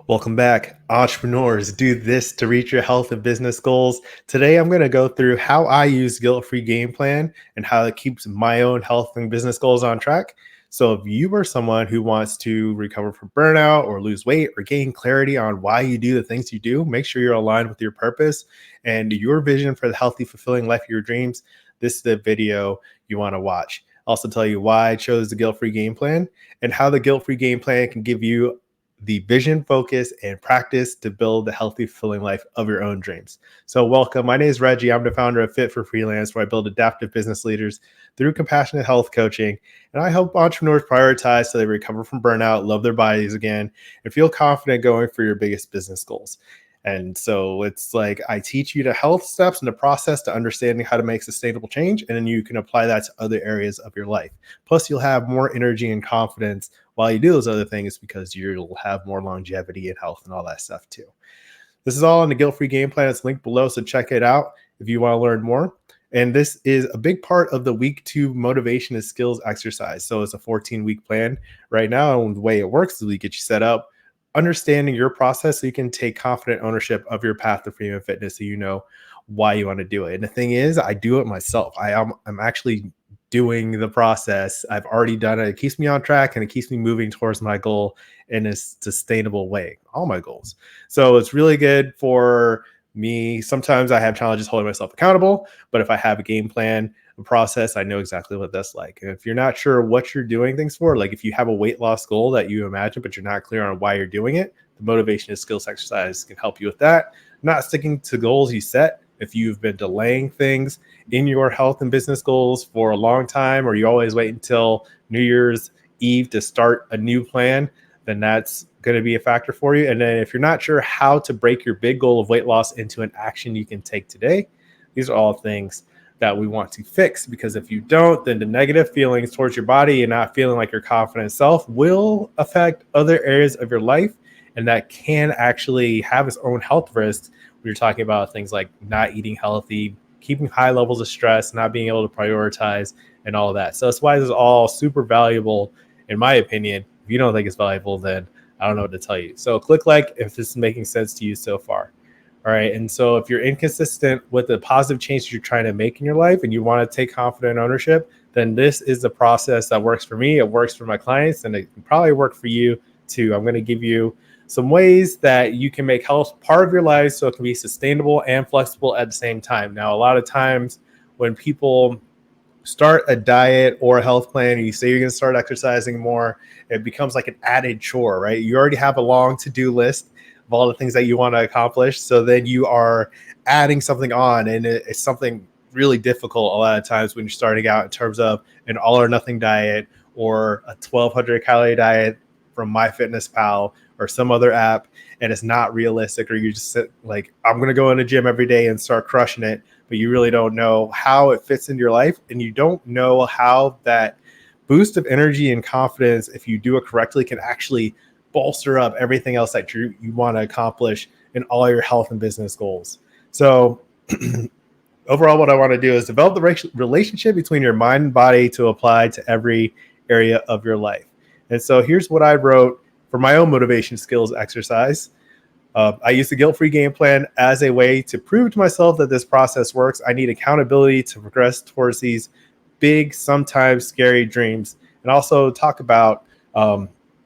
Welcome back. Entrepreneurs, do this to reach your health and business goals. Today, I'm going to go through how I use Guilt-free Game Plan and how it keeps my own health and business goals on track. So, if you are someone who wants to recover from burnout or lose weight or gain clarity on why you do the things you do, make sure you're aligned with your purpose and your vision for the healthy, fulfilling life of your dreams. This is the video you want to watch. I'll also tell you why I chose the Guilt-free Game Plan and how the Guilt-free Game Plan can give you the vision, focus, and practice to build the healthy, fulfilling life of your own dreams. So, welcome. My name is Reggie. I'm the founder of Fit for Freelance, where I build adaptive business leaders through compassionate health coaching. And I help entrepreneurs prioritize so they recover from burnout, love their bodies again, and feel confident going for your biggest business goals. And so it's like I teach you the health steps and the process to understanding how to make sustainable change. And then you can apply that to other areas of your life. Plus, you'll have more energy and confidence while you do those other things because you'll have more longevity and health and all that stuff too. This is all in the Guilt-free Game Plan. It's linked below, so check it out if you want to learn more. And this is a big part of the week 2 motivation and skills exercise. So it's a 14-week plan right now. And the way it works is we get you set up, understanding your process so you can take confident ownership of your path to freedom and fitness so you know why you want to do it. And the thing is, I do it myself. I'm actually doing the process. I've already done it. It keeps me on track and it keeps me moving towards my goal in a sustainable way, all my goals. So it's really good for me. Sometimes I have challenges holding myself accountable, but if I have a game plan, a process, I know exactly what that's like. And if you're not sure what you're doing things for, like if you have a weight loss goal that you imagine, but you're not clear on why you're doing it, the motivation and skills exercise can help you with that. Not sticking to goals you set. If you've been delaying things in your health and business goals for a long time, or you always wait until New Year's Eve to start a new plan, then that's going to be a factor for you. And then if you're not sure how to break your big goal of weight loss into an action you can take today, these are all things that we want to fix, because if you don't, then the negative feelings towards your body and not feeling like your confident self will affect other areas of your life. And that can actually have its own health risks. You're talking about things like not eating healthy, keeping high levels of stress, not being able to prioritize, and all of that. So that's why this is all super valuable, in my opinion. If you don't think it's valuable, then I don't know what to tell you. So click like if this is making sense to you so far. All right. And so if you're inconsistent with the positive changes you're trying to make in your life and you want to take confident ownership, then this is the process that works for me. It works for my clients, and it can probably work for you too. I'm going to give you some ways that you can make health part of your life so it can be sustainable and flexible at the same time. Now, a lot of times when people start a diet or a health plan and you say you're going to start exercising more, it becomes like an added chore, right? You already have a long to-do list of all the things that you want to accomplish. So then you are adding something on, and it's something really difficult a lot of times when you're starting out in terms of an all or nothing diet or a 1,200 calorie diet from MyFitnessPal or some other app, and it's not realistic, or you just sit like, I'm going to go in the gym every day and start crushing it, but you really don't know how it fits into your life, and you don't know how that boost of energy and confidence, if you do it correctly, can actually bolster up everything else that you want to accomplish in all your health and business goals. So overall, what I want to do is develop the relationship between your mind and body to apply to every area of your life. And so here's what I wrote for my own motivation skills exercise. I use the Guilt-free Game Plan as a way to prove to myself that this process works. I need accountability to progress towards these big, sometimes scary dreams, and also talk about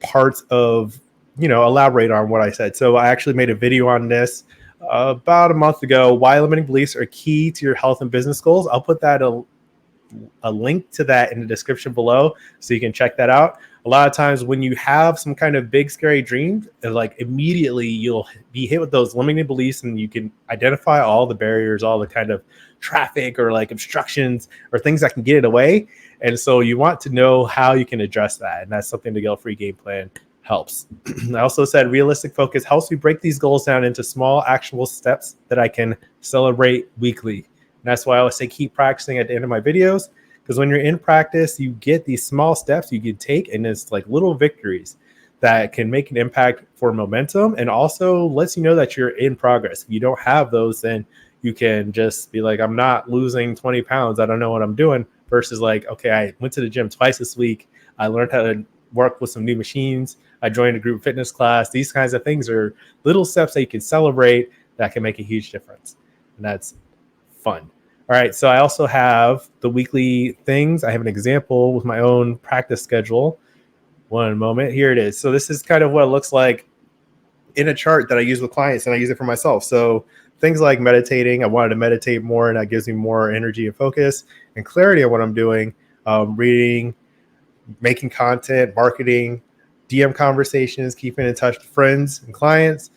parts of, elaborate on what I said. So I actually made a video on this about a month ago, why limiting beliefs are key to your health and business goals. I'll put that a link to that in the description below so you can check that out. A lot of times when you have some kind of big scary dream, like immediately you'll be hit with those limiting beliefs, and you can identify all the barriers, all the kind of traffic or like obstructions or things that can get in the way. And so you want to know how you can address that. And that's something the Guilt-free Game Plan helps. I also said realistic focus helps me break these goals down into small actionable steps that I can celebrate weekly. And that's why I always say keep practicing at the end of my videos, because when you're in practice, you get these small steps you can take, and it's like little victories that can make an impact for momentum, and also lets you know that you're in progress. If you don't have those, then you can just be like, I'm not losing 20 pounds. I don't know what I'm doing. Versus like, okay, I went to the gym twice this week. I learned how to work with some new machines. I joined a group fitness class. These kinds of things are little steps that you can celebrate that can make a huge difference. And that's fun. All right. So I also have the weekly things. I have an example with my own practice schedule. One moment. Here it is. So this is kind of what it looks like in a chart that I use with clients, and I use it for myself. So things like meditating, I wanted to meditate more, and that gives me more energy and focus and clarity on what I'm doing. Reading, making content, marketing, DM conversations, keeping in touch with friends and clients,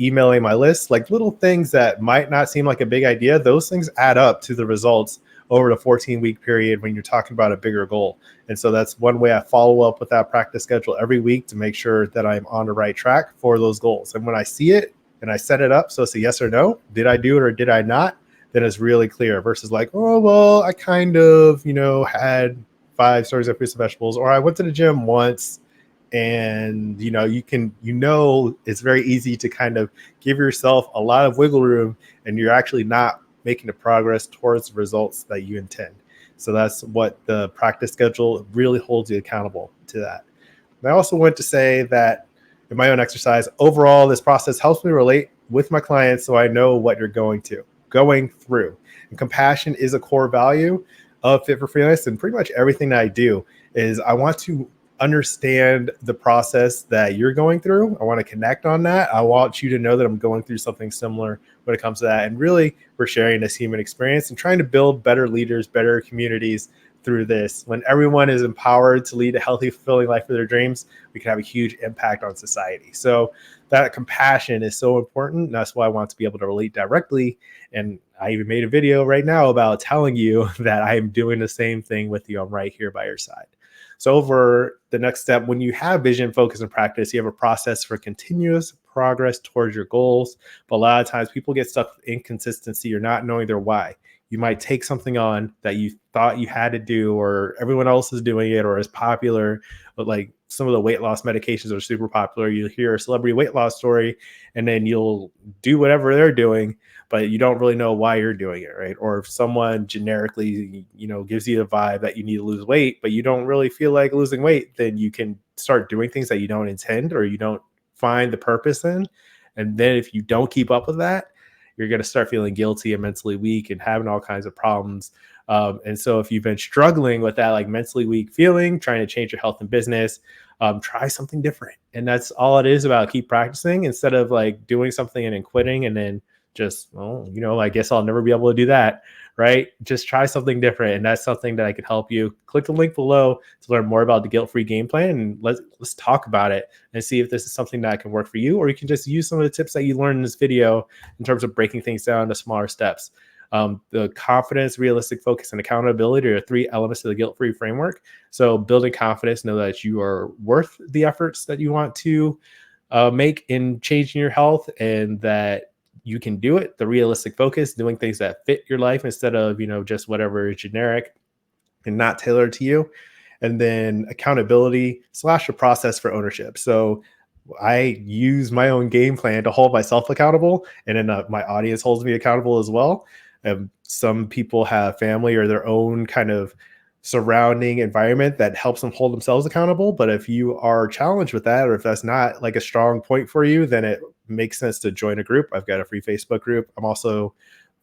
emailing my list, like little things that might not seem like a big idea. Those things add up to the results over the 14-week period when you're talking about a bigger goal. And so that's one way I follow up with that practice schedule every week to make sure that I'm on the right track for those goals. And when I see it and I set it up, so it's a yes or no, did I do it or did I not? Then it's really clear versus like, oh, well, I kind of, had 5 servings of fruits and vegetables, or I went to the gym once. And it's very easy to kind of give yourself a lot of wiggle room, and you're actually not making the progress towards the results that you intend. So that's what the practice schedule really holds you accountable to that. And I also want to say that in my own exercise, overall, this process helps me relate with my clients so I know what you're going through. And compassion is a core value of Fit for Freelance, and pretty much everything that I do is I want to understand the process that you're going through. I want to connect on that. I want you to know that I'm going through something similar when it comes to that. And really, we're sharing this human experience and trying to build better leaders, better communities through this. When everyone is empowered to lead a healthy, fulfilling life for their dreams, we can have a huge impact on society. So that compassion is so important. And that's why I want to be able to relate directly. And I even made a video right now about telling you that I am doing the same thing with you. I'm right here by your side. So over the next step, when you have vision, focus, and practice, you have a process for continuous progress towards your goals. But a lot of times people get stuck with inconsistency or not knowing their why. You might take something on that you thought you had to do, or everyone else is doing it, or is popular. But like some of the weight loss medications are super popular. You'll hear a celebrity weight loss story, and then you'll do whatever they're doing, but you don't really know why you're doing it, right? Or if someone generically, gives you the vibe that you need to lose weight, but you don't really feel like losing weight, then you can start doing things that you don't intend or you don't find the purpose in. And then if you don't keep up with that, you're going to start feeling guilty and mentally weak and having all kinds of problems. And so if you've been struggling with that, like mentally weak feeling, trying to change your health and business, try something different. And that's all it is about. Keep practicing instead of like doing something and then quitting and then just, I guess I'll never be able to do that, right? Just try something different. And that's something that I could help you. Click the link below to learn more about the Guilt-free Game Plan, and let's talk about it and see if this is something that can work for you, or you can just use some of the tips that you learned in this video in terms of breaking things down into smaller steps. The confidence, realistic focus, and accountability are 3 elements of the guilt-free framework. So building confidence, know that you are worth the efforts that you want to make in changing your health, and that you can do it. The realistic focus, doing things that fit your life instead of, just whatever is generic and not tailored to you. And then accountability / a process for ownership. So I use my own game plan to hold myself accountable, and then my audience holds me accountable as well. Some people have family or their own kind of surrounding environment that helps them hold themselves accountable. But if you are challenged with that, or if that's not like a strong point for you, then it makes sense to join a group. I've got a free Facebook group. I'm also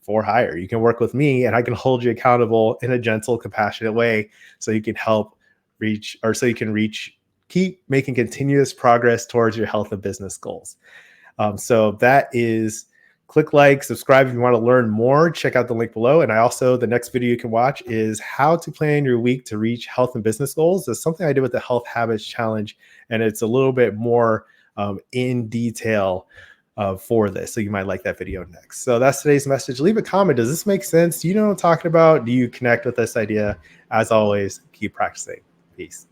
for hire. You can work with me and I can hold you accountable in a gentle, compassionate way so you can keep making continuous progress towards your health and business goals. So that is, click like, subscribe if you want to learn more. Check out the link below. And the next video you can watch is how to plan your week to reach health and business goals. It's something I did with the Health Habits Challenge, and it's a little bit more in detail for this. So you might like that video next. So that's today's message. Leave a comment. Does this make sense? Do you know what I'm talking about? Do you connect with this idea? As always, keep practicing. Peace.